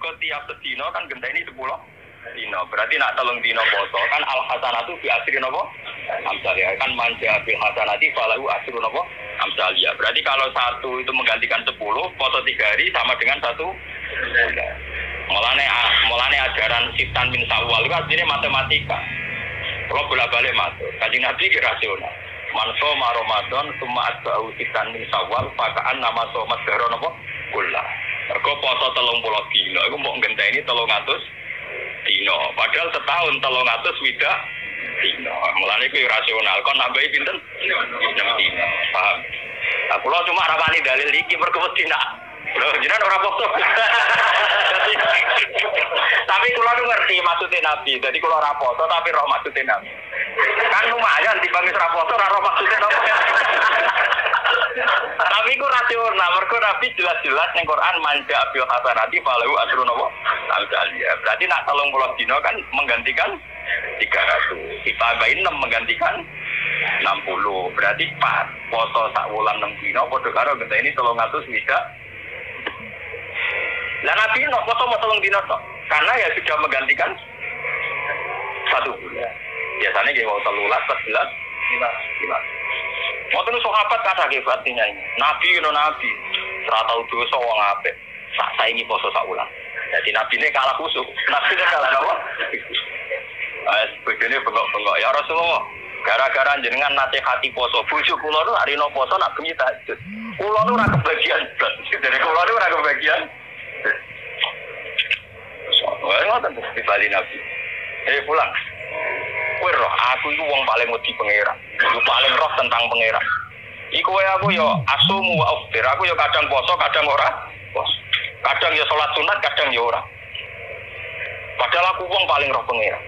Mergo tiap sedina kan genteni 10 dina. Berarti nak 3 dina poso kan al hasanatu bi asri napa? Amsalnya kan manja bil hasanati falahu asru napa? Amsalnya. Berarti kalau satu itu menggantikan 10, poso 3 hari sama dengan 1 bulan. Mulane ajaran Siftan min Sawal itu aslinya matematika. Kalau bolak-balik masuk, Kanjeng Nabi ki rasional. Man shoma Ramadan summa atba'u Siftan min Sawal fakaan nama somat dahra napa? Kullah. Mergo poso 30 dina iku mbok ngenteni 300 dina. Padahal setahun 300 widak dina. Mulane kuwi rasional. Kon nambahi pinten? 6 dina. Paham? Nah, kula cuma rawani dalil iki mergo wedi nak. Lho jenengan ora poso. Tapi kula nu ngerti maksudnya Nabi. Jadi kula ora poso tapi roh maksudnya Nabi. Kan lumayan dibanding ora poso ora roh maksudnya Nabi. Tapi ku rasional, mergo Nabi jelas-jelas ning Quran manja bil hasanati falahu ajrun napa? Amsaliyah. Berarti nak 30 dina kan menggantikan 300. Ditambahin 6 menggantikan 60. Berarti 4. Poso sak wulan 6 dina padha karo ngenteni 300 widak. Lah Nabi nok poso mau 3 dina tok. Karena ya sudah menggantikan 1 bulan. Biasanya nggih mau 13, 14, 15. Ngoten sahabat kata hebatnya ini. Nabi no nabi. Ora tau dosa wong apik. Sak saiki poso sak wulan. Jadi nabi ini kalah kusuk. Nabi ini kalah apa? Begini bengok-bengok ya Rasulullah. Gara-gara jenengan nasihati poso. Bojo kula nu arino poso nak bengi tahajud. Kula nu ora kebagian blas. Dari kula nu ora kebagian. Wah, ngoten dibali nabi. Pulang. Kowe roh aku iku wong paling wedi pangeran. Iku paling roh tentang pangeran. Iku wae aku yo asumu wa uftir. Aku yo kadang poso, kadang ora. Kadang yo salat sunat, kadang yo ora. Padahal aku wong paling roh pangeran.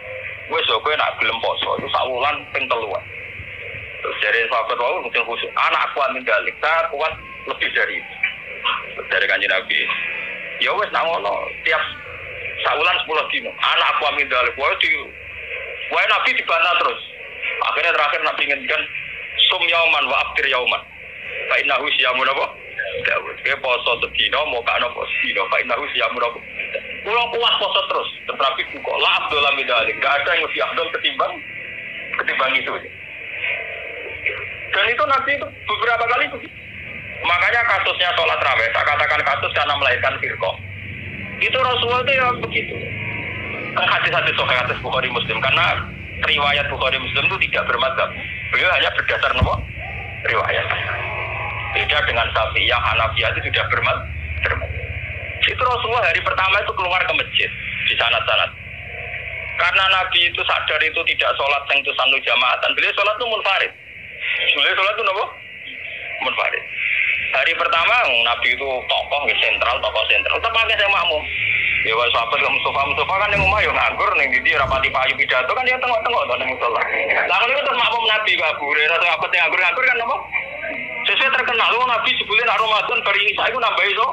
Wis yo kowe nak gelem poso, iku sak wulan ping 3. Terus dari sahabat wau mungkin khusus anakku amin dalik, tak kuat lebih dari itu. Dari Kanjeng Nabi. Ya wis nang ngono, tiap sak wulan 10 dino. Anakku amin dalik, wae Nabi dibantah terus. Akhirnya terakhir Nabi ngendikan sum yauman wa aftir yauman. Fa innahu siyamun apa? Dawud. Ke poso sedina mau kakno poso sedina. Fa innahu siyamun apa? Pulang kuat poso terus. Tetapi buka la abdul amidalik. Enggak ada yang lebih abdul ketimbang itu. Dan itu Nabi itu beberapa kali itu. Makanya kasusnya sholat raweh, saya katakan kasus karena melahirkan firqah. Itu Rasulullah itu ya begitu. Hadis-hadis sahih hadis Bukhari Muslim karena riwayat Bukhari Muslim itu tidak bermadzhab. Beliau hanya berdasar nomor riwayat. Beda dengan Syafi'iyah, Hanafiyah itu sudah bermadzhab. Itu Rasulullah hari pertama itu keluar ke masjid di sanad-sanad. Karena Nabi itu sadar itu tidak sholat yang itu sanu jamaatan. Beliau sholat itu munfarid. Beliau sholat itu apa? Munfarid. Hari pertama Nabi itu tokoh sentral. Tetap pakai saya makmum. Ya wah sahabat Mustafa kan yang rumah yang nganggur ning ndi rapati payu pidato kan dia tengok-tengok to ning musala. Lah ngono itu makmum Nabi kabur, rasa sahabat yang nganggur kan apa? Sesuai terkenal lu Nabi sebulan Ramadan bari isa iku nambah iso.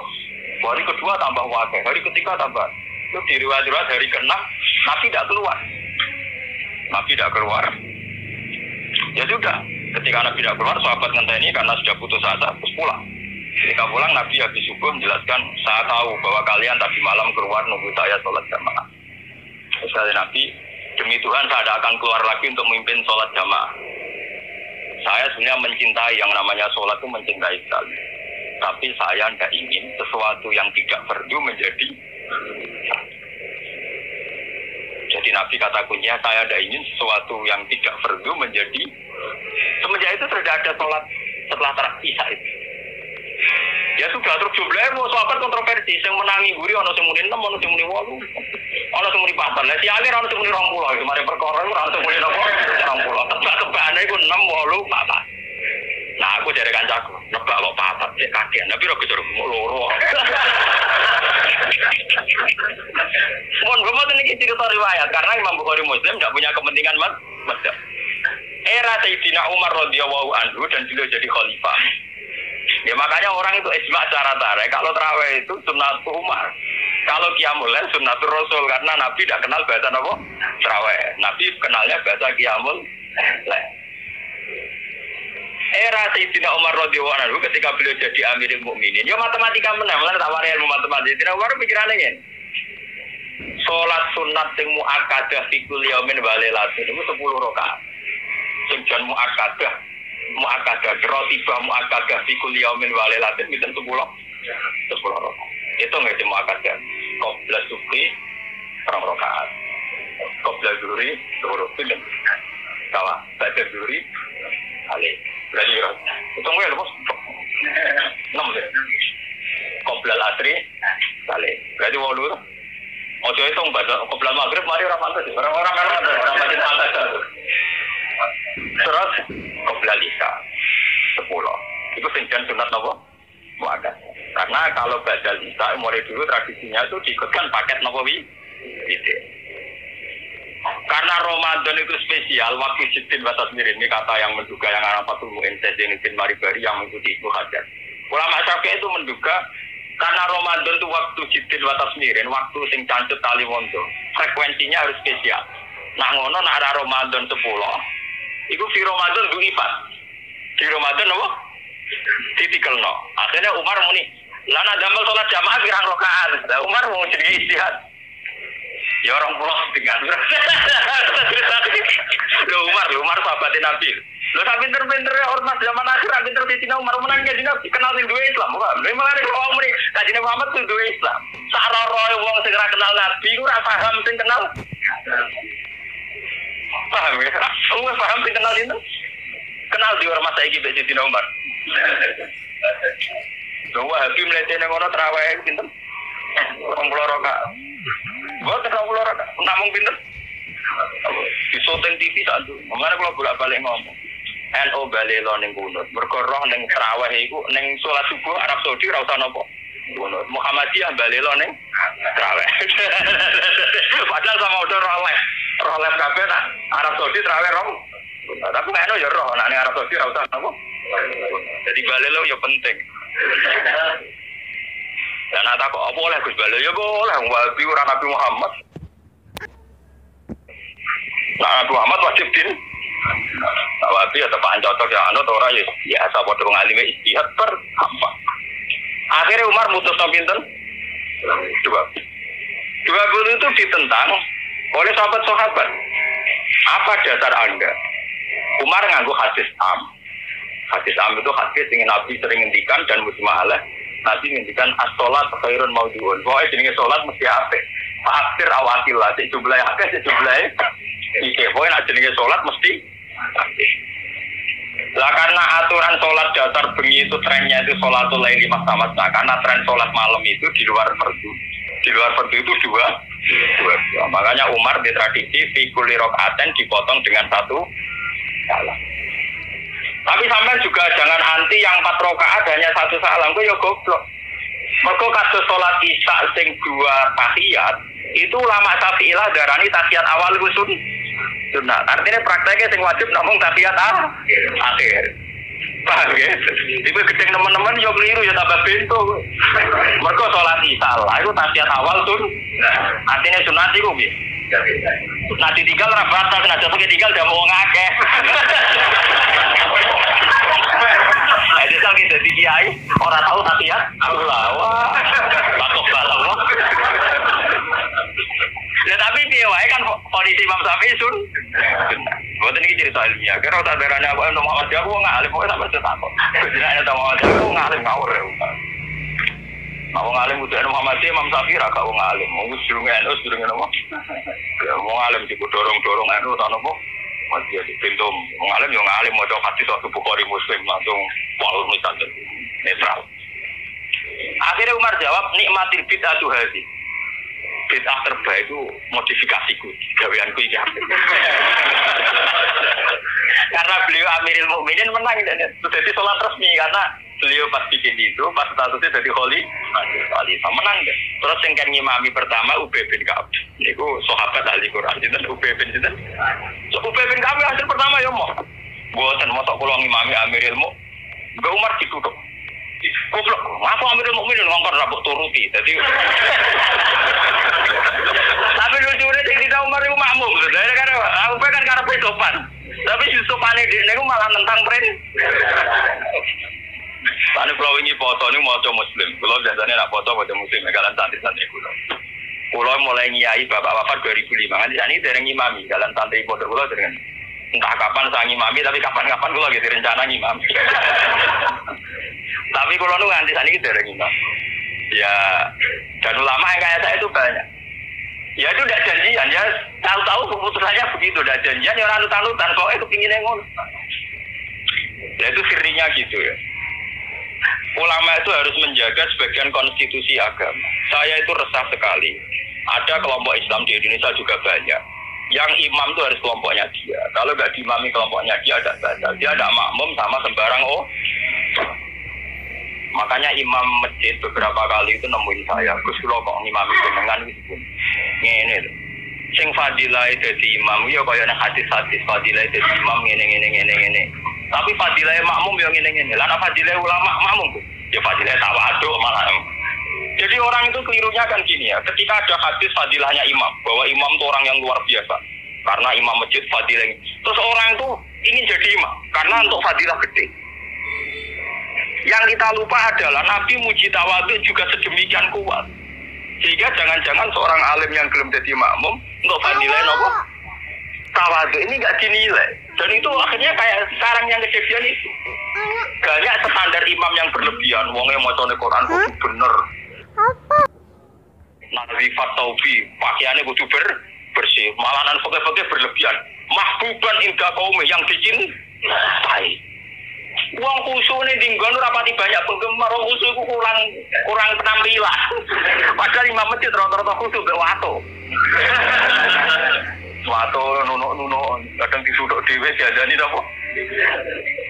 Hari kedua tambah wakil, hari ketiga tambah. Itu di riwayat hari ke-6 Nabi tidak keluar. Ya sudah, ketika Nabi tidak keluar sahabat ngenteni karena sudah putus asa terus pulang. Ketika pulang Nabi habis subuh menjelaskan, saya tahu bahwa kalian tadi malam keluar nunggu saya sholat jamaah. Terus kata Nabi, demi Tuhan saya tidak akan keluar lagi untuk memimpin sholat jamaah. Saya sebenarnya mencintai yang namanya sholat itu mencintai sekali. Tapi saya tidak ingin sesuatu yang tidak fardu menjadi. Jadi Nabi kata kuncinya, saya tidak ingin sesuatu yang tidak fardu menjadi. Semenjak itu sudah ada sholat setelah isya itu. Ya sudah terus jumlahnya mau sahabat kontroversi yang menangi guri ono sing muni 6 ono sing muni 8 ono sing muni 4 lah siale ono sing muni 20 iki mari perkara iku ono sing muni 20 tebak-tebakane iku 6 8 nah aku dari kancaku nebak kok 4 cek kaget tapi ora kejar loro mohon ngoten iki cerita riwayat karena Imam Bukhari Muslim tidak punya kepentingan mazhab era Sayyidina Umar radhiyallahu anhu dan beliau jadi khalifah. Ya makanya orang itu ijma secara tarik. Kalau tarawih itu sunnatul Umar. Kalau qiyamul lail sunnatul Rasul karena Nabi tidak kenal bahasa apa? Tarawih. Nabi kenalnya bahasa qiyamul lail. Era Sayyidina Umar radhiyallahu anhu ketika beliau jadi Amirul Mukminin. Ya matematika menang, lan tak wari ilmu matematika. Tidak Umar pikirannya ngene. Salat sunat sing muakkadah fi kulli yaumin wa lailatin itu 10 rakaat. Sing jan muakkadah rotibah muakkadah fi kulli yaumin wa lailatin itu 10 rakaat. Itu nggak di muakkadah. Qabla subhi 2 rakaat. Qabla zuhri 2 rakaat. Kawa, baca zuhri kali. Berarti ya. Hitung ya Bos. 6 deh. Qabla asri kali. Berarti 8. Ojo itu baca qabla maghrib mari ora pantes. Orang pasti pantes. Terus qabla isya 10. Itu singkan sunat napa? Muakkad. Karena kalau baca isya mulai dulu tradisinya itu diikutkan paket napa wi? Gitu. Karena Ramadan itu spesial, waktu Jibril batas mirin ini kata yang menduga yang anak Fatul Mu'in Zainudin Maribari yang mengikuti Ibnu Hajar. Ulama Syafi'i itu menduga karena Ramadan itu waktu Jibril batas mirin, waktu sing cancut tali wondo, frekuensinya harus spesial. Nah ngono nak ada Ramadan 10, itu di Ramadan duifat. Di Ramadan apa? Ditikelno. Akhirnya Umar muni, lana damel sholat jamaah pirang rakaat. Umar mau jadi istihad. Ya orang pulau dengan Umar sahabatin Nabi. Lo tak pinter-pinter ormas zaman akhir, pinter di Cina Umar menang jadi Nabi kenal sing duwe Islam, bukan? Memang ada orang muni kaji Nabi Muhammad sing duwe Islam. Saroroy wong sing ora kenal Nabi, ora paham sing kenal. Paham ya? Ora paham sing kenal itu. Kenal di ormas saiki mbek Cina Umar. Lho Habib mletene ngono traweh pinten? 20 rakaat. Buat terlalu lorot, namun pinter. Di syuting TV saat itu, mana kalau bolak-balik ngomong. NO balelo ning kunut, berkoroh ning terawih iku ning salat subuh Arab Saudi ora usah napa. Kunut Muhammadiyah balelo ning terawih. Padahal sama udah roleh kabeh nak Arab Saudi terawih rong. Tapi nek yo roh nek Arab Saudi ora usah napa. Jadi balelo yo penting. Dan ada kok apa oleh Gus Bala ya boleh Wahabi ora Nabi Muhammad. Nah, Nabi Muhammad wajib din. Wahabi atau Pak Cocok ya anut ora ya biasa padha ngalime istihad per apa. Akhirnya Umar mutus pinten? 20 itu ditentang oleh sahabat-sahabat. Apa dasar Anda? Umar nganggo hadis am. Hadis am itu hadis yang Nabi sering ngendikan dan mujma' alaih. Nabi ngendikan as-sholat khairun maudhu'un. Pokoke jenenge salat mesti apik. Fakir awakillah sik jumlahe akeh sik jumlahe iki. Pokoke nek jenenge salat mesti apik. Lah karena aturan salat dasar bengi itu trennya itu sholatul laili masna-masna. Karena tren salat malam itu di luar fardu. Di luar fardu itu dua. Makanya Umar di tradisi fi kulli rakaatin dipotong dengan 1 salam. Tapi sampai juga jangan anti yang 4 rakaat hanya 1 salam, kok ya goblok. Mergo kados salat Isya sing 2 tahiyat, itu ulama Syafi'iyah darani tahiyat awal iku sunnah. Artinya prakteknya sing wajib namung tahiyat akhir. Paham ya? Iku gedeng teman-teman yo keliru ya tambah bento. Mergo salat Isya lah iku tahiyat awal artinya sunat iku piye? Nah ditinggal ora batas, nek ditinggal jam wong akeh. Ada lagi dari kiai orang tahu tahiyat, Allah, batok balawa. Ya tapi dia wae kan kondisi Imam Syafi'i sun. Buat ini cerita ilmiah. Karena tak darahnya aku untuk Muhammad aku ngalim, pokoknya sampai setakut. Jadi ada Muhammad aku ngalim ngawur ya. Mau ngalim udah Muhammad Imam Syafi'i agak mau ngalim, mau sedurungan apa? Ya mau ngalim di dorong anu tak apa? Masih di pintu mengalim yang ngalim mau coba hati suatu Bukhari Muslim langsung wal misalnya netral. Akhirnya Umar jawab nikmatil bid'ah tu hadi. Bid'ah terbaik itu modifikasiku, gaweanku ini. Karena beliau Amirul Mukminin menang dan jadi sholat resmi karena beliau pas bikin itu pas statusnya jadi khalifah menang deh. Terus yang kan ngimami pertama Ubay bin Ka'ab. Niku sahabat ahli Quran sinten Ubay bin sinten. Ubay bin Ka'ab hasil pertama ya mau. Mboten mosok kula ngimami Amirul Mukminin. Mbak Umar ditutup. Goblok, aku Amirul Mukminin ngongkon ra mbok turuti. Dadi tapi lucunya di Umar itu makmum. Karena aku kan karepe sopan. Tapi si sopane dene ku malah nentang pren. Ane kalau ini foto ini mau coba Muslim, kalau biasanya nak foto muslim, kalian santri-santri kulo. Kulo mulai nyai bapak wafat 2005 kan di sana dereng ngimami jalan santri pondok kulo dereng entah kapan saya ngimami tapi kapan-kapan kulo gitu rencana ngimami. Tapi kulo nu nganti sana dereng ngimami. Ya dan ulama yang kayak saya itu banyak. Ya itu udah janjian ya tahu-tahu keputusannya begitu udah janjian ya orang tanutan soalnya kepingin ngono. Ya itu sirinya gitu ya. Ulama itu harus menjaga sebagian konstitusi agama. Saya itu resah sekali. Ada kelompok Islam di Indonesia juga banyak. Yang imam itu harus kelompoknya dia. Kalau nggak diimami kelompoknya dia ada batal. Dia ada makmum sama sembarang Makanya imam masjid beberapa kali itu nemuin saya. Gus lo kok ngimami jenengan gitu. Ngene lho. Sing fadilah dadi imam ya kaya nek hadis-hadis fadilah dadi imam ngene. Tapi fadilah makmum yo ngene. Lah fadilah ulama makmum ya fadilah tawadhu malah. Jadi orang itu kelirunya kan gini ya, ketika ada hadis fadilahnya imam, bahwa imam itu orang yang luar biasa, karena imam masjid fadilah. Terus orang itu ingin jadi imam, karena untuk fadilah gede. Yang kita lupa adalah Nabi muji tawadhu juga sedemikian kuat. Sehingga jangan-jangan seorang alim yang belum jadi makmum, untuk fadilah nopo tawadhu ini nggak dinilai. Dan itu akhirnya kayak sekarang yang kejadian itu. Banyak standar imam yang berlebihan, wongnya mau Quran kudu bener. Nazifat taubi, pakaiannya kudu bersih, malahan pakai berlebihan. Mahbuban inda kaum yang dicintai. Uang khusyuk ini tinggal rapati banyak penggemar, uang khusyuk itu kurang penampilan. Padahal imam masjid rata-rata khusyuk bewato. Wato nuno kadang disuduk dhewe diadani apa?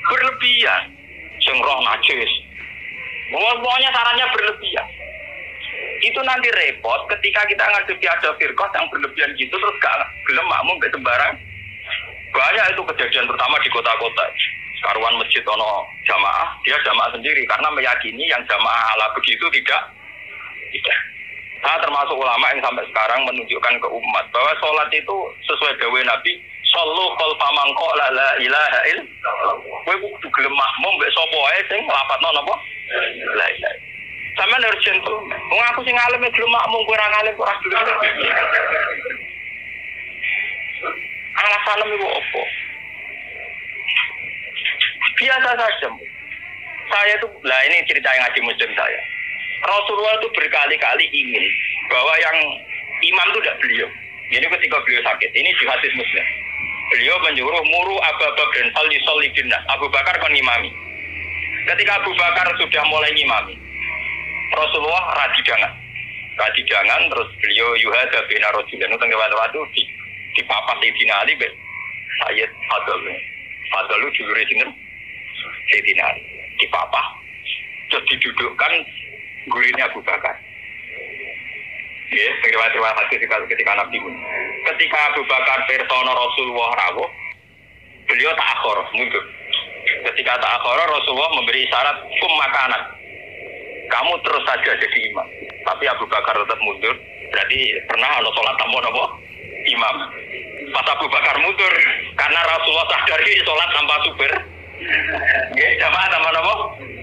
Berlebihan. Sing roh najis. Pokoknya sarannya berlebihan. Itu nanti repot ketika kita ngadepi ada firqah yang berlebihan gitu terus gak gelem makmum gak sembarang. Banyak itu kejadian terutama di kota-kota. Karuan masjid ono jamaah, dia jamaah sendiri karena meyakini yang jamaah ala begitu tidak. Saya termasuk ulama yang sampai sekarang menunjukkan ke umat bahwa sholat itu sesuai dawuh Nabi, shollu khalfa man qala la ilaha illallah. Kowe kudu gelem makmum mbek sapa wae sing nglafadzno napa? La ilaha. Sampeyan harus jentul. Wong aku sing alim gelem makmum kowe ora ngalim ora gelem. Alasan iku opo? Biasa saja. Saya itu, ini cerita yang ngaji muslim saya. Rasulullah itu berkali-kali ingin bahwa yang imam itu tidak beliau. Jadi ketika beliau sakit, ini di hadis muslim. Beliau menyuruh muru Abu Bakar sholli binnas. Abu Bakar kon ngimami. Ketika Abu Bakar sudah mulai ngimami, Rasulullah radidangan terus beliau yuhada bina rajulan tengah waktu di papas Sayyidina Ali Sayyid Fadl dulure sinten Sayyidina Ali di papas terus didudukkan gurunya Abu Bakar. Ya, riwayat hadis ketika Nabi ketika Abu Bakar pirsa Rasulullah rawuh, beliau ta'akhir mundur. Ketika ta'akhir Rasulullah memberi isyarat kum makanan. Kamu terus saja jadi imam. Tapi Abu Bakar tetap mundur. Berarti pernah ada sholat tanpa apa? Imam. Pas Abu Bakar mundur karena Rasulullah sadari sholat tanpa supir. Nggih, jamaah tanpa apa?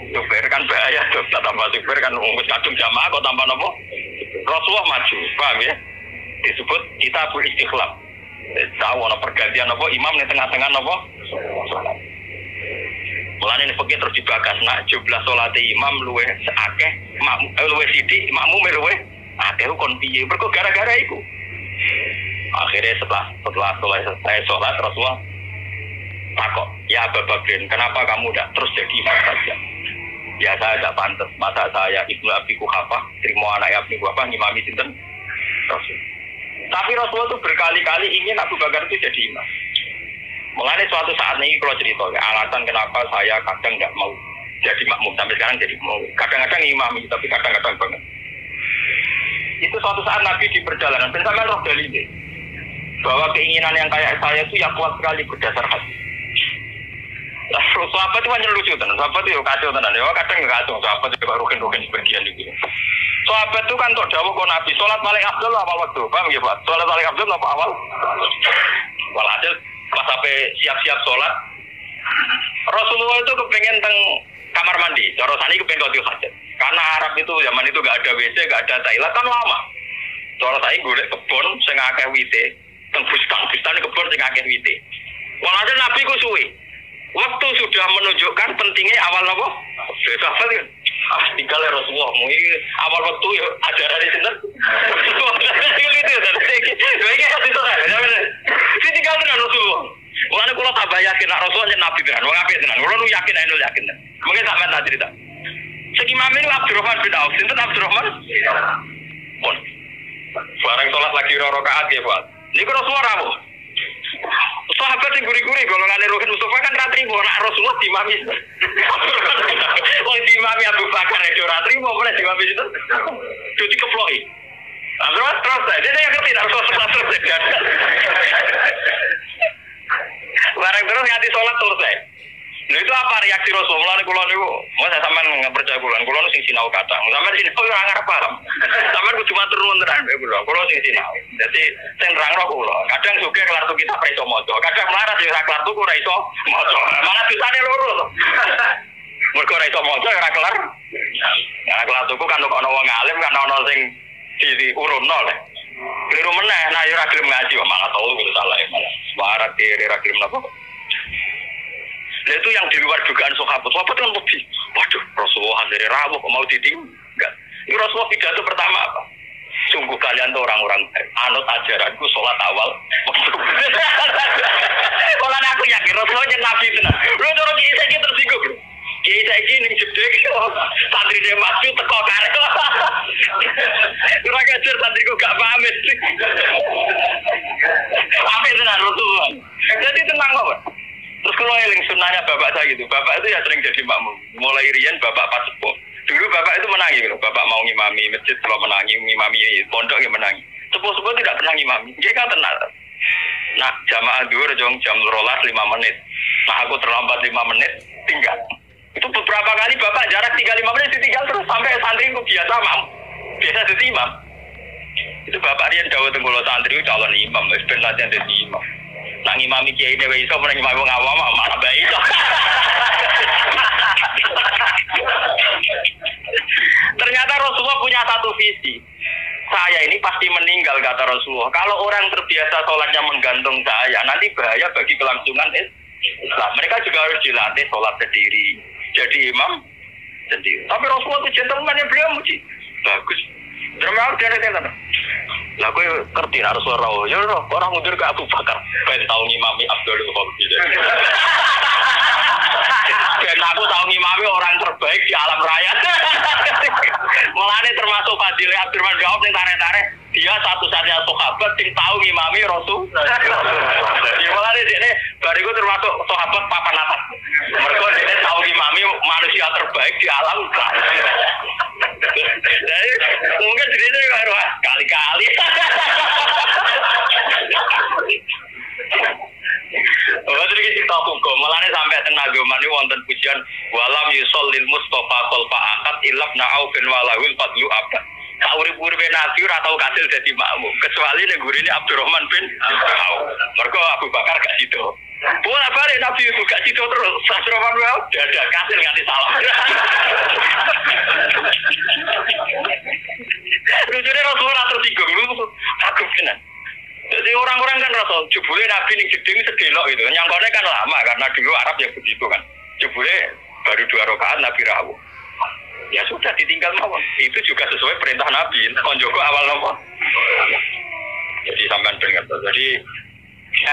Supir kan bahaya tuh, tanpa supir kan ngurus kadung jamaah kok tanpa apa? Rasulullah maju, paham ya? Disebut kita beristikhlaf. Tahu ana pergantian apa imam di tengah-tengah apa? Salat. Mulane nek fikih terus dibahas nak jumlah salat imam luwih akeh, luwih sithik, makmum luwih akeh kon piye? Mergo gara-gara iku. Akhirnya setelah selesai sholat Rasulullah takok, ya Abu Bakar, kenapa kamu tidak terus jadi imam saja? Ya saya tidak pantas. Masa saya Ibnu Abi Quhafah terima anak Ibnu Quhafah ngimami sinten Rasul. Tapi Rasulullah itu berkali-kali ingin Abu Bakar itu jadi imam. Mulanya suatu saat ini kalau cerita alasan kenapa saya kadang tidak mau jadi makmum sampai sekarang jadi mau. Kadang-kadang imami tapi kadang-kadang banget. Itu suatu saat Nabi di perjalanan dan sampai roh dalile bahwa keinginan yang kayak saya itu yang kuat sekali berdasar hati. Lah, sahabat itu hanya lucu tenan. Sahabat itu kacau tenan. Ya kadang nggak kacau. Sahabat itu rugen-rugen sebagian gitu. Sahabat itu kan untuk dawuh kok Nabi salat paling afdal awal waktu. Paham ya, Pak? Salat paling afdal apa awal? Walhasil pas sampai siap-siap salat Rasulullah itu kepengen teng kamar mandi. Cara sani kepengen qadil hajat. Karena Arab itu zaman itu nggak ada WC, nggak ada toilet kan lama. Cara saya golek kebon sing akeh wite, teng bustan kebon sing akeh wite. Walhasil Nabi ku suwe. Waktu sudah menunjukkan pentingnya awal apa? Sudah apa kan? Tinggal ya Rasulullah. Mungkin awal waktu ya ajaran di sini. Ini tinggal dengan Rasulullah. Mulanya kalau tambah yakin Rasulullah Nabi benar. Wong apik tenan. Kalau nu yakin ae yakin. Mungkin sampean tak cerita. Segi imam ini Abdurrahman bin Auf. Sinten Abdurrahman? Pun. Barang sholat lagi rakaat ya, Pak. Niku Rasulullah rawuh. Sahabat yang guri-guri golongan Ruhin Mustafa kan ratri mau nak Rasulullah dimami. Wong dimami Abu Bakar itu ratri mau boleh dimami itu. Jadi keploi. Terus dia yang ngerti Rasulullah selesai. Barang terus nganti sholat selesai. Nah itu apa reaksi Rasulullah? Kulo niku, mau saya sampean nggak percaya kulo niku sing sinau kata. Sampean sinau ora ngarep paham. Sampean kudu matur nuwun tenan kulo sing sinau. Dadi sing nerangno kulo. Kadang sugih kelar tuh kita ora iso maca. Kadang melarat yo ora kelar tuh ora iso maca. Malah dosane loro to. Mergo ora iso maca ora kelar. Nah kelar tuku kan ono wong alim kan ono sing diurunno lho. Keliru meneh, nah yo ora gelem ngaji malah tau kudu salah malah. Warat ora gelem napa. Nah, itu yang di luar dugaan sahabat. Sahabat kan lebih, waduh, Rasulullah dari rawuh mau ditinggal. Ini Rasulullah pidato pertama apa? Sungguh kalian tuh orang-orang anut ajaranku sholat awal. Kalau aku yakin Rasulullah Nabi itu nah. Lu dorong kiai saya tersinggung. Kiai saya ini jedek, santri dia masuk teko karek. Kurang ajar santriku gak paham itu. Apa itu nah Rasulullah? Jadi tenang kok. Terus kalau eling sunnahnya bapak saya gitu, bapak itu ya sering jadi makmum. Mulai rian bapak pas sepuh. Dulu bapak itu menangi gitu, bapak mau ngimami masjid, kalau menangi ngimami pondok yang menangi. Sepuh-sepuh tidak pernah ngimami, dia kan tenang. Nah jamaah dulu jam 5 menit. Nah aku terlambat 5 menit, tinggal. Itu beberapa kali bapak jarak 3-5 menit ditinggal terus sampai santri ku biasa biasa jadi imam. Itu bapak rian jauh tenggulo santri calon imam, ben latihan jadi imam. Nang imami kiai dewe iso menang imam wong awam malah bae iso. Ternyata Rasulullah punya satu visi. Saya ini pasti meninggal kata Rasulullah. Kalau orang terbiasa sholatnya menggantung saya, nanti bahaya bagi kelangsungan Islam. Mereka juga harus dilatih sholat sendiri. Jadi imam sendiri. Tapi Rasulullah itu gentleman yang beliau muji. Bagus. Terima kasih. Lah kowe ngerti nek Rasulullah rawuh. Ya orang mundur ke Abu Bakar. Ben tau ngimami Abdul Khalid. Ben aku tau ngimami orang terbaik di alam raya. Mulane termasuk Fadil Abdurrahman bin Auf ning tarik-tarik, dia satu-satunya sahabat sing tau ngimami Rasul. Jadi mulane dekne bariku termasuk sahabat papan atas. Mergo dekne tau ngimami manusia terbaik di alam raya. Jadi mungkin dirinya baru kali-kali. Terus kita cerita hukum, malah sampai tenaga mani wonten pujian walam yusallil Mustafa qalfa akad ilab na'aufin walahul fadlu abad. Saurip-uripe Nabi ora tau kasil dadi makmum kecuali nek gurine Abdurrahman bin Auf. Mergo Abu Bakar gak sido. Bola balik Nabi itu gak sido terus Abdurrahman bin Auf dadak kasil nganti salam. Lucunya Rasulullah tersinggung lu kagum tenan. Jadi orang-orang kan rasa jebule Nabi ning jeding sedelok gitu. Nyangkone kan lama karena dulu Arab ya begitu kan. Jebule baru 2 rakaat Nabi rawuh. Ya sudah ditinggal mawon. Itu juga sesuai perintah Nabi. Kon Joko awal nopo. Jadi sampean dengar. Jadi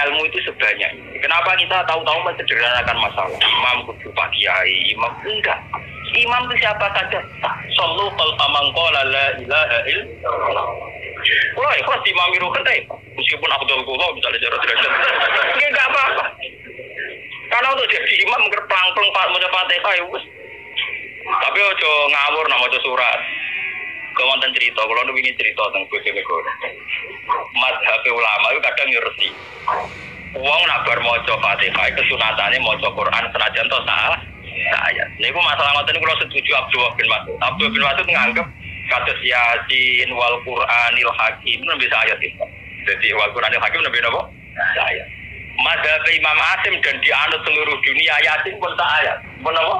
ilmu itu sebanyak ini. Kenapa kita tahu-tahu menyederhanakan masalah? Imam kudu Pak Kiai, imam enggak. Imam itu siapa saja. Sallu khalfa man qala la ilaha illallah. Wah, ikhlas imami rukun deh. Meskipun Abdul Qullah misalnya jarak derajat. Ini enggak apa-apa. Karena untuk jadi imam ngerplang-plang Pak maca Fatihah ya wis. Tapi ojo ngawur nak maca surat. Kewanten cerita, kalau nu ingin cerita tentang Bojonegoro. Mazhab ulama itu kadang ngerti. Wong nak bar maca Fatihah kesunatane maca Quran senajan to salah. Ayat. Niku masalah ngoten kula setuju Abdul bin Mas'ud. Abdul bin Mas'ud nganggep kados Yasin wal Qur'anil Hakim nembe ayat itu. Jadi wal Qur'anil Hakim nembe napa? Ayat. Mazhab Imam Asim dan dianut seluruh dunia Yasin pun tak ayat. Menapa?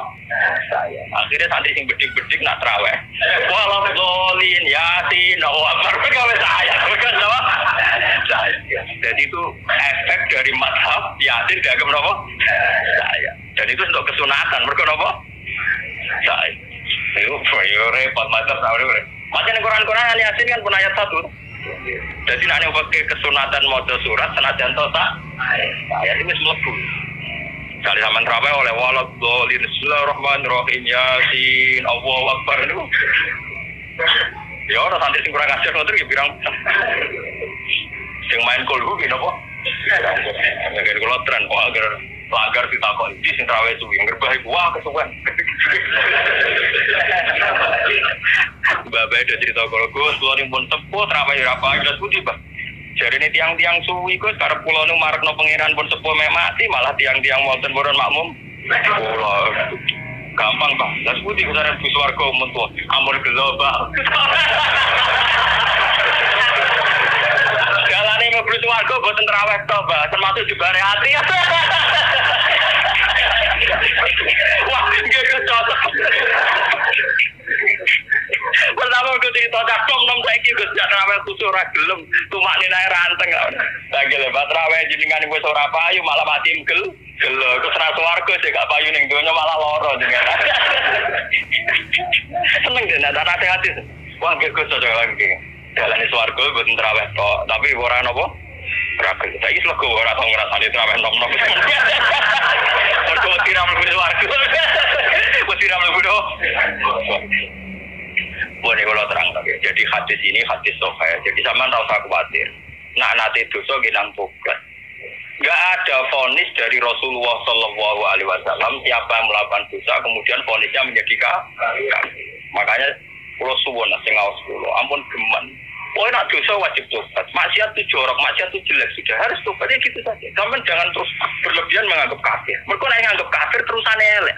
saya. Akhirnya santri sing bedik-bedik nak traweh. Walau dolin yasin, akbar gawe saya. Bukan apa? Saya. Jadi itu efek dari mazhab yasin dianggap apa? Saya. Dan itu untuk kesunatan. Mereka apa? Saya. Yo repot mazhab tahu deh. Macam Quran yasin kan pun ayat 1. Jadi nak pakai kesunatan maca surat senajan to tak. Ayat ini mlebu. Kali zaman terawih oleh walad dolin bismillahirrahmanirrahim yasin Allahu akbar itu. Ya orang santri sing kurang ajar ngoten nggih pirang. Sing main kulhu ki napa? Nek kula tren kok agar lagar ditakon iki sing terawih suwi ngerbah iku wah kesuwen. Bapak ada cerita kalau Gus, kula pun sepuh terawih ra pagi budi, Pak. Jadi ini tiang-tiang suwi Gus karep kula nu marekno pangeran pun sepuh mek mati malah tiang-tiang wonten boron makmum. Kula gampang, Pak. Lah budi kesare bus warga mun tuwa. Ampun global. Galane mlebu warga boten terawih to, Pak. Termasuk jubare ati. Wah, nggih cocok. Pertama aku cerita cakap nom saiki Gus jak terawih kusuk ora gelem tumak ninae ranteng. Lagi lebat terawih jenengan wis ora payu malah mati mgel. Gelo kesra swarga sik gak payu ning donya malah lara jenengan. Seneng den ada hati-hati. Wah nggih Gus cocok lagi. Dalane swarga mboten terawih tok, tapi ora napa? Ora gelem. Saiki slego ora tau ngrasani terawih nom-nom. Mergo tiram mlebu swarga. Wis tiram mlebu. Boleh kalau terang lagi. Jadi hadis ini hadis sahih. Jadi sama tak usah khawatir. Nak nanti dosa ginang tobat. Gak ada vonis dari Rasulullah Shallallahu Alaihi Wasallam siapa yang melakukan dosa kemudian vonisnya menjadi kafir. Makanya kalau suwon sing ngaos kula ampun geman. Oh nak dosa wajib tobat. Maksiat itu jorok, maksiat itu jelek sudah harus tobat ya gitu saja. Kamu jangan terus berlebihan menganggap kafir. Mereka yang menganggap kafir terusannya elek.